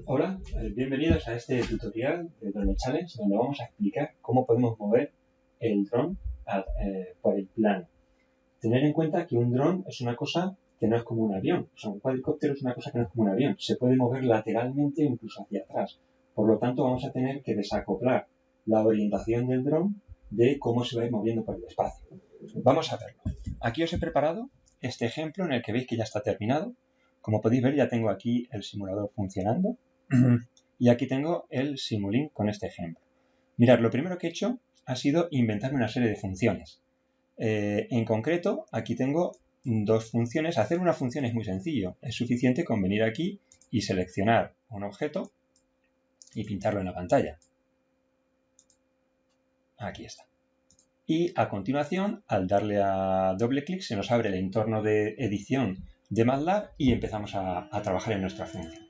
Hola, bienvenidos a este tutorial de Drone Challenge donde vamos a explicar cómo podemos mover el dron por el plano. Tener en cuenta que un dron es una cosa que no es como un avión, o sea, un cuadricóptero es una cosa que no es como un avión, se puede mover lateralmente o incluso hacia atrás. Por lo tanto, vamos a tener que desacoplar la orientación del dron de cómo se va a ir moviendo por el espacio. Vamos a verlo. Aquí os he preparado este ejemplo en el que veis que ya está terminado. Como podéis ver, ya tengo aquí el simulador funcionando y aquí tengo el Simulink con este ejemplo. Mirad, lo primero que he hecho ha sido inventarme una serie de funciones. En concreto, aquí tengo dos funciones. Hacer una función es muy sencillo. Es suficiente con venir aquí y seleccionar un objeto y pintarlo en la pantalla. Aquí está. Y a continuación, al darle a doble clic, se nos abre el entorno de edición de MATLAB y empezamos a trabajar en nuestra función.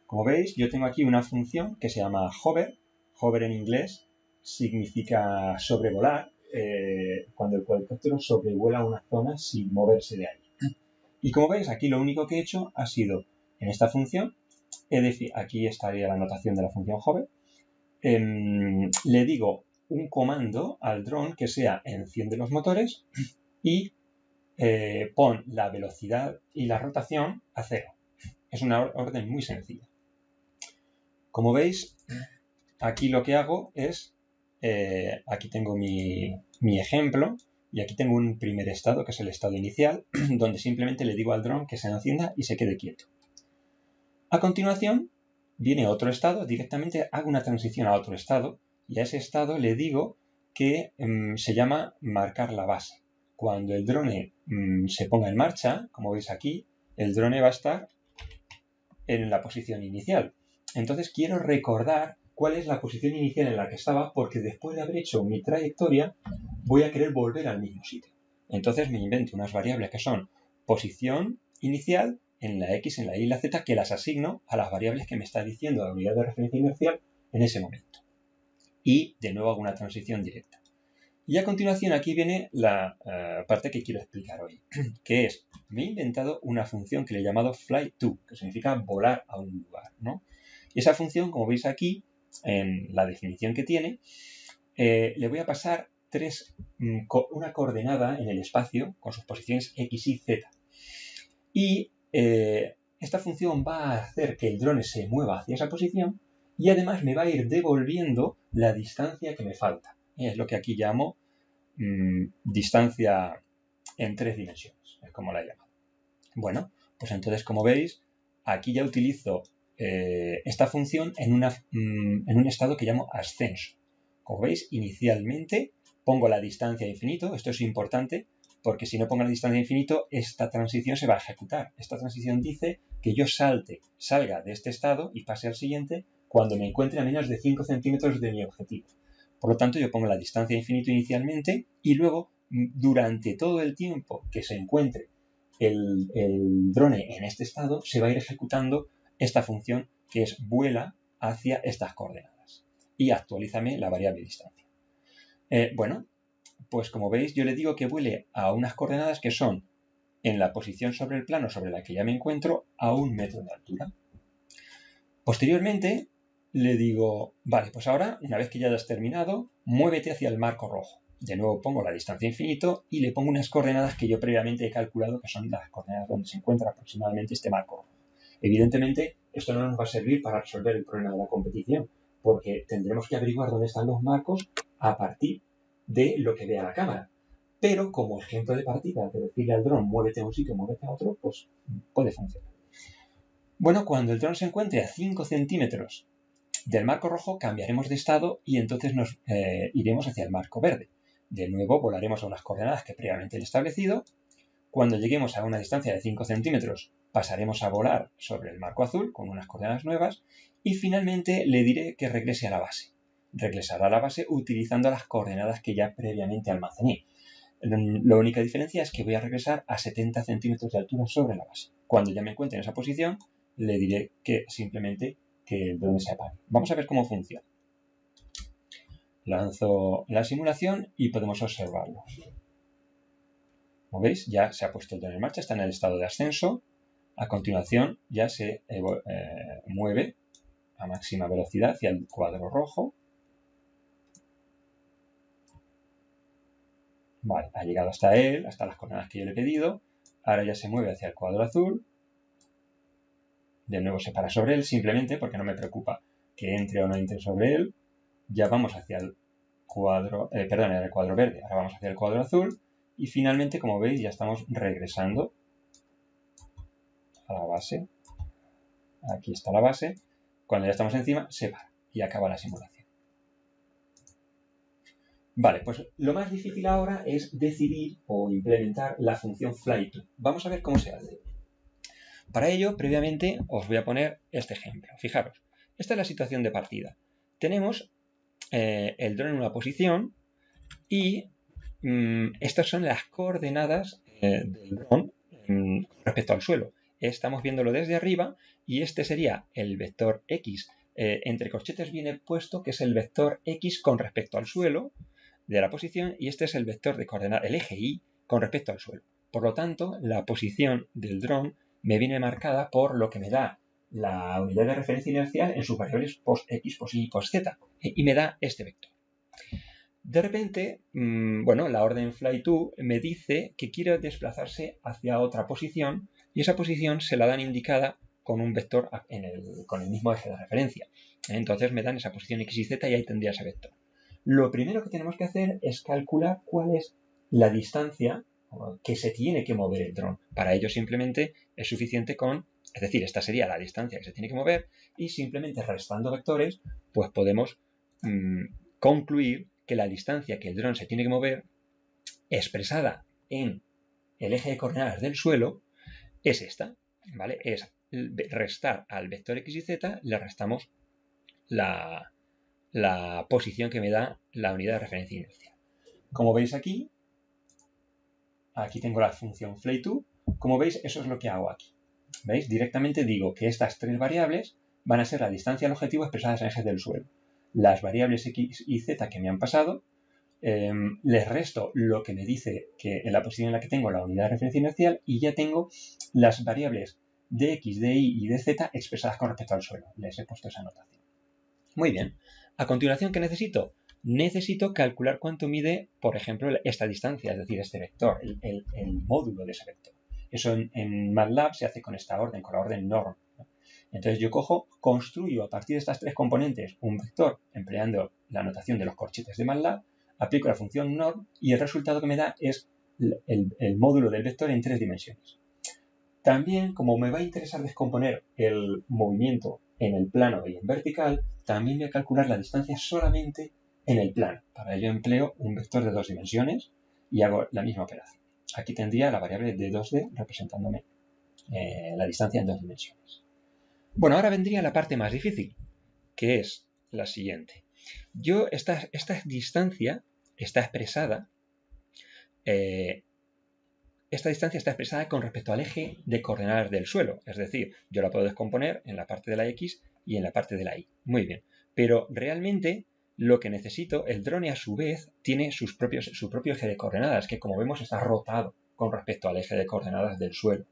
Como veis, yo tengo aquí una función que se llama hover. Hover en inglés significa sobrevolar, cuando el cuadricóptero sobrevuela una zona sin moverse de ahí. Y como veis, aquí lo único que he hecho ha sido, en esta función, aquí estaría la notación de la función hover, le digo un comando al dron que sea enciende los motores y pon la velocidad y la rotación a 0. Es una orden muy sencilla. Como veis, aquí lo que hago es, aquí tengo mi ejemplo y aquí tengo un primer estado que es el estado inicial, donde simplemente le digo al dron que se encienda y se quede quieto. A continuación viene otro estado, directamente hago una transición a otro estado y a ese estado le digo que se llama marcar la base. Cuando el drone se ponga en marcha, como veis aquí, el drone va a estar en la posición inicial. Entonces quiero recordar cuál es la posición inicial en la que estaba porque después de haber hecho mi trayectoria voy a querer volver al mismo sitio. Entonces me invento unas variables que son posición inicial en la X, en la Y y la Z, que las asigno a las variables que me está diciendo la unidad de referencia inercial en ese momento. Y de nuevo hago una transición directa. Y a continuación aquí viene la parte que quiero explicar hoy, que es, me he inventado una función que le he llamado fly-to, que significa volar a un lugar, ¿no? Y esa función, como veis aquí, en la definición que tiene, le voy a pasar una coordenada en el espacio con sus posiciones X, Y, Z. Y esta función va a hacer que el drone se mueva hacia esa posición y además me va a ir devolviendo la distancia que me falta. Es lo que aquí llamo distancia en 3 dimensiones, es como la he llamado. Bueno, pues entonces, como veis, aquí ya utilizo esta función en un estado que llamo ascenso. Como veis, inicialmente pongo la distancia a infinito. Esto es importante porque si no pongo la distancia a infinito, esta transición se va a ejecutar. Esta transición dice que yo salga de este estado y pase al siguiente cuando me encuentre a menos de 5 centímetros de mi objetivo. Por lo tanto, yo pongo la distancia a infinito inicialmente y luego, durante todo el tiempo que se encuentre el drone en este estado, se va a ir ejecutando esta función que es vuela hacia estas coordenadas y actualízame la variable distancia. Bueno, pues como veis, yo le digo que vuele a unas coordenadas que son en la posición sobre el plano sobre la que ya me encuentro a 1 metro de altura. Posteriormente, le digo, vale, pues ahora, una vez que ya has terminado, muévete hacia el marco rojo. De nuevo pongo la distancia infinito y le pongo unas coordenadas que yo previamente he calculado que son las coordenadas donde se encuentra aproximadamente este marco rojo. Evidentemente, esto no nos va a servir para resolver el problema de la competición, porque tendremos que averiguar dónde están los marcos a partir de lo que vea la cámara. Pero como ejemplo de partida, de decirle al dron, muévete a un sitio, muévete a otro, pues puede funcionar. Bueno, cuando el dron se encuentre a 5 centímetros del marco rojo, cambiaremos de estado y entonces nos iremos hacia el marco verde. De nuevo, volaremos a unas coordenadas que previamente he establecido. Cuando lleguemos a una distancia de 5 centímetros, pasaremos a volar sobre el marco azul con unas coordenadas nuevas y finalmente le diré que regrese a la base. Regresará a la base utilizando las coordenadas que ya previamente almacené. La única diferencia es que voy a regresar a 70 centímetros de altura sobre la base. Cuando ya me encuentre en esa posición, le diré que simplemente que el drone se apague. Vamos a ver cómo funciona. Lanzo la simulación y podemos observarlo. Como veis, ya se ha puesto el drone en marcha, está en el estado de ascenso. A continuación ya se mueve a máxima velocidad hacia el cuadro rojo. Vale, ha llegado hasta él, hasta las coordenadas que yo le he pedido. Ahora ya se mueve hacia el cuadro azul. De nuevo se para sobre él, simplemente porque no me preocupa que entre o no entre sobre él. Ya vamos hacia el cuadro, era el cuadro verde. Ahora vamos hacia el cuadro azul. Y finalmente, como veis, ya estamos regresando a la base. Aquí está la base. Cuando ya estamos encima, se para y acaba la simulación. Vale, pues lo más difícil ahora es decidir o implementar la función flyTo. Vamos a ver cómo se hace. Para ello, previamente, os voy a poner este ejemplo. Fijaros, esta es la situación de partida. Tenemos el dron en una posición y estas son las coordenadas del dron respecto al suelo. Estamos viéndolo desde arriba y este sería el vector X. Entre corchetes viene puesto que es el vector X con respecto al suelo de la posición y este es el vector de coordenadas, el eje Y, con respecto al suelo. Por lo tanto, la posición del dron me viene marcada por lo que me da la unidad de referencia inercial en sus variables pos X, pos Y y pos Z y me da este vector. De repente, la orden flyTo me dice que quiere desplazarse hacia otra posición y esa posición se la dan indicada con un vector con el mismo eje de referencia. Entonces me dan esa posición X y Z y ahí tendría ese vector. Lo primero que tenemos que hacer es calcular cuál es la distancia que se tiene que mover el dron. Para ello simplemente es suficiente es decir, esta sería la distancia que se tiene que mover y simplemente restando vectores, pues podemos concluir que la distancia que el dron se tiene que mover expresada en el eje de coordenadas del suelo es esta, ¿vale? Es restar al vector X y Z, le restamos la posición que me da la unidad de referencia inercial. Como veis aquí tengo la función flyTo. Como veis, eso es lo que hago aquí. ¿Veis? Directamente digo que estas tres variables van a ser la distancia al objetivo expresadas en ejes del suelo. Las variables X y Z que me han pasado, les resto lo que me dice que en la posición en la que tengo la unidad de referencia inercial y ya tengo las variables de X, de Y y de Z expresadas con respecto al suelo. Les he puesto esa notación. Muy bien. A continuación, ¿qué necesito? Necesito calcular cuánto mide, por ejemplo, esta distancia, es decir, este vector, el módulo de ese vector. Eso en MATLAB se hace con esta orden, con la orden norm. Entonces yo construyo a partir de estas tres componentes un vector empleando la notación de los corchetes de MATLAB, aplico la función norm y el resultado que me da es el módulo del vector en 3 dimensiones. También, como me va a interesar descomponer el movimiento en el plano y en vertical, también voy a calcular la distancia solamente en el plano. Para ello empleo un vector de 2 dimensiones y hago la misma operación. Aquí tendría la variable de 2D representándome la distancia en 2 dimensiones. Bueno, ahora vendría la parte más difícil, que es la siguiente. Esta distancia está expresada con respecto al eje de coordenadas del suelo. Es decir, yo la puedo descomponer en la parte de la X y en la parte de la Y. Muy bien. Pero realmente lo que necesito, el drone a su vez tiene su propio eje de coordenadas, que como vemos está rotado con respecto al eje de coordenadas del suelo.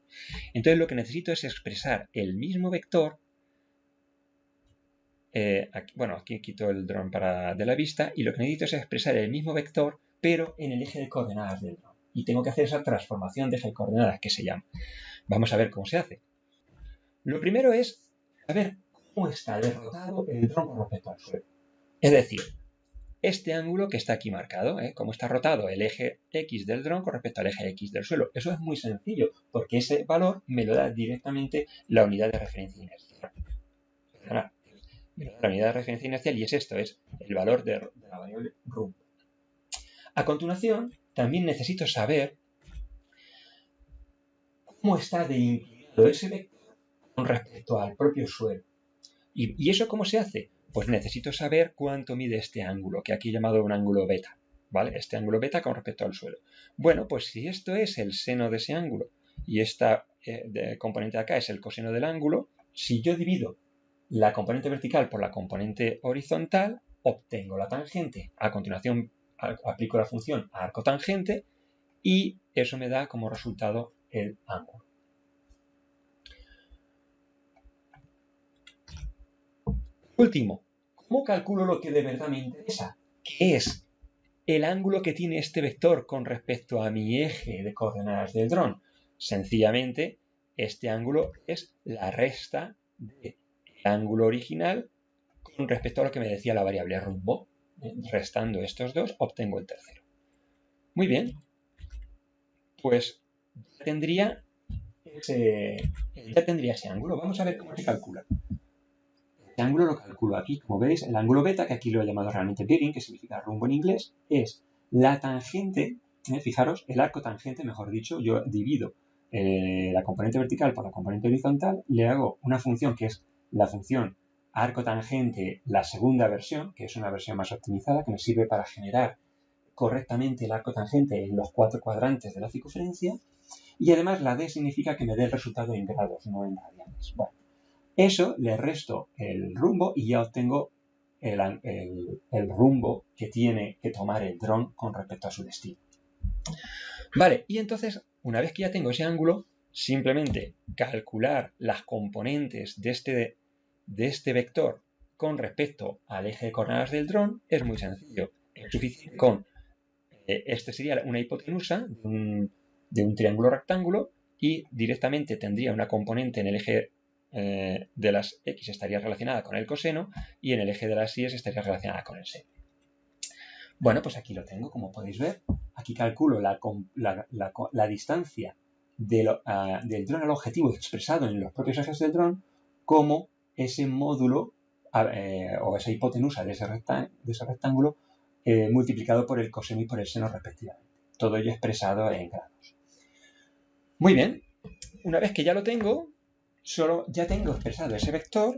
Entonces lo que necesito es expresar el mismo vector. Aquí quito el dron de la vista y lo que necesito es expresar el mismo vector, pero en el eje de coordenadas del dron. Y tengo que hacer esa transformación de eje de coordenadas que se llama. Vamos a ver cómo se hace. Lo primero es saber cómo está derrotado el dron con respecto al suelo. Es decir, este ángulo que está aquí marcado, cómo está rotado el eje X del dron con respecto al eje X del suelo. Eso es muy sencillo, porque ese valor me lo da directamente la unidad de referencia inercial. Me lo da la unidad de referencia inercial y es esto, es el valor de la variable rumbo. A continuación, también necesito saber cómo está de inclinado ese vector con respecto al propio suelo. ¿Y eso cómo se hace? Pues necesito saber cuánto mide este ángulo, que aquí he llamado un ángulo beta, ¿vale? Este ángulo beta con respecto al suelo. Bueno, pues si esto es el seno de ese ángulo y esta componente de acá es el coseno del ángulo, si yo divido la componente vertical por la componente horizontal, obtengo la tangente. A continuación aplico la función arco tangente y eso me da como resultado el ángulo. Último, ¿cómo calculo lo que de verdad me interesa? ¿Qué es el ángulo que tiene este vector con respecto a mi eje de coordenadas del dron? Sencillamente, este ángulo es la resta del ángulo original con respecto a lo que me decía la variable rumbo. Restando estos dos, obtengo el tercero. Muy bien, pues ya tendría ese ángulo. Vamos a ver cómo se calcula. Este ángulo lo calculo aquí, como veis, el ángulo beta, que aquí lo he llamado realmente bearing, que significa rumbo en inglés, es la tangente, fijaros, el arco tangente, mejor dicho, yo divido la componente vertical por la componente horizontal, le hago una función que es la función arco tangente, la segunda versión, que es una versión más optimizada, que me sirve para generar correctamente el arco tangente en los 4 cuadrantes de la circunferencia, y además la D significa que me dé el resultado en grados, no en radianes. Bueno, eso le resto el rumbo y ya obtengo el rumbo que tiene que tomar el dron con respecto a su destino. Vale, y entonces, una vez que ya tengo ese ángulo, simplemente calcular las componentes de este vector con respecto al eje de coordenadas del dron es muy sencillo. Es suficiente con, este sería una hipotenusa de un triángulo rectángulo y directamente tendría una componente en el eje de las X estaría relacionada con el coseno y en el eje de las Y estaría relacionada con el seno. Bueno, pues aquí lo tengo, como podéis ver. Aquí calculo la distancia del dron al objetivo expresado en los propios ejes del dron como ese módulo o esa hipotenusa de ese rectángulo multiplicado por el coseno y por el seno respectivamente. Todo ello expresado en grados. Muy bien, una vez que ya lo tengo, ya tengo expresado ese vector,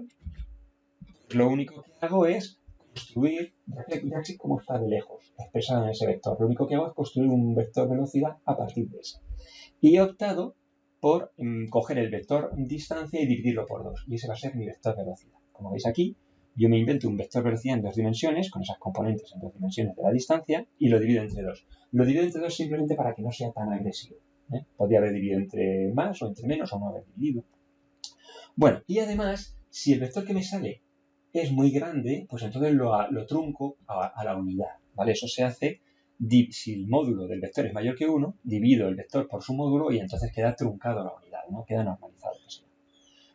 lo único que hago es construir, ya sé cómo está de lejos, expresado en ese vector. Lo único que hago es construir un vector velocidad a partir de ese. Y he optado por coger el vector distancia y dividirlo por 2. Y ese va a ser mi vector velocidad. Como veis aquí, yo me invento un vector velocidad en 2 dimensiones, con esas componentes en 2 dimensiones de la distancia, y lo divido entre 2. Lo divido entre 2 simplemente para que no sea tan agresivo. Podría haber dividido entre más o entre menos o no haber dividido. Bueno, y además, si el vector que me sale es muy grande, pues entonces lo trunco a la unidad, ¿vale? Eso se hace si el módulo del vector es mayor que 1, divido el vector por su módulo y entonces queda truncado a la unidad, ¿no? Queda normalizado.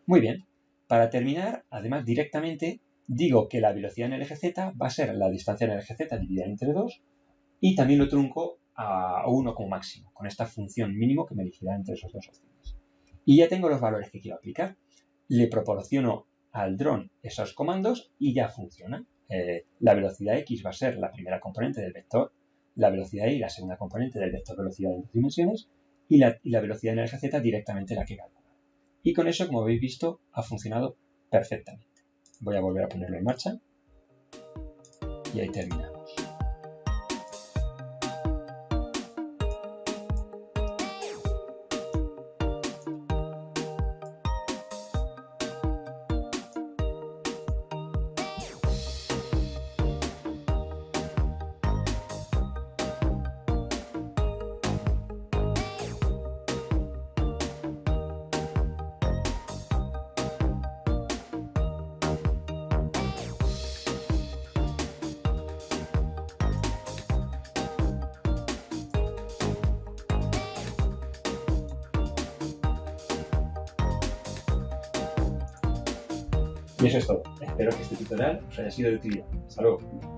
Muy bien. Para terminar, además directamente digo que la velocidad en el eje Z va a ser la distancia en el eje Z dividida entre 2 y también lo trunco a 1 como máximo, con esta función mínimo que me elegirá entre esos dos opciones. Y ya tengo los valores que quiero aplicar. Le proporciono al dron esos comandos y ya funciona. La velocidad X va a ser la primera componente del vector, la velocidad Y la segunda componente del vector velocidad en 2 dimensiones y la velocidad en el eje Z directamente la que calcula. Y con eso, como habéis visto, ha funcionado perfectamente. Voy a volver a ponerlo en marcha y ahí terminamos. Y eso es todo. Espero que este tutorial os haya sido de utilidad. Hasta luego.